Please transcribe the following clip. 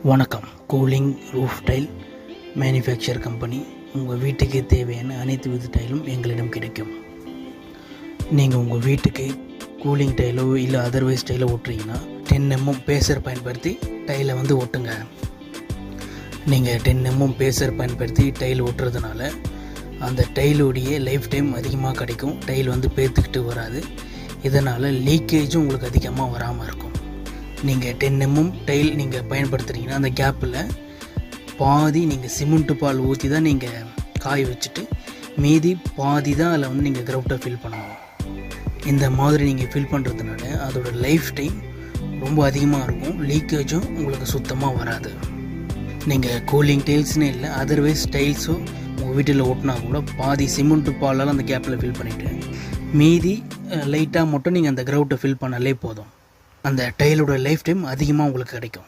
வணக்கம். Cooling roof tail manufacture company. உங்கள் வீட்டுக்கு தேவையான அனைத்து வித டைலும் எங்களிடம் கிடைக்கும். நீங்கள் உங்கள் வீட்டுக்கு கூலிங் டைலோ இல்லை அதர்வைஸ் டைலோ ஓட்டுறீங்கன்னா 10 mm பேசர் பயன்படுத்தி டைலை ஒட்டுங்க. நீங்கள் 10 mm பேசர் பயன்படுத்தி டைல் ஓட்டுறதுனால அந்த டைலுடைய லைஃப் டைம் அதிகமாக கிடைக்கும். டைல் பேத்துக்கிட்டு வராது. இதனால் லீக்கேஜும் உங்களுக்கு அதிகமாக வராமல் இருக்கும். நீங்கள் 10 mm டைல் நீங்கள் பயன்படுத்துகிறீங்கன்னா அந்த கேப்பில் பாதி நீங்கள் சிமெண்ட்டு பால் ஊற்றி தான் நீங்கள் காய வச்சுட்டு மீதி பாதி தான் அதில் நீங்கள் கிரவுட்டை ஃபில் பண்ணணும். இந்த மாதிரி நீங்கள் ஃபில் பண்ணுறதுனால அதோட லைஃப் டைம் ரொம்ப அதிகமாக இருக்கும். லீக்கேஜும் உங்களுக்கு சுத்தமாக வராது. நீங்கள் கூலிங் டைல்ஸ்னு இல்லை, அதர்வைஸ் டைல்ஸும் உங்கள் வீட்டில் ஓட்டினா கூட பாதி சிமெண்ட்டு பாலால் அந்த கேப்பில் ஃபில் பண்ணிவிட்டு மீதி லைட்டாக மட்டும் நீங்கள் அந்த கிரவுட்டை ஃபில் பண்ணாலே போதும். அந்த டைலோட லைஃப் டைம் அதிகமாக உங்களுக்கு கிடைக்கும்.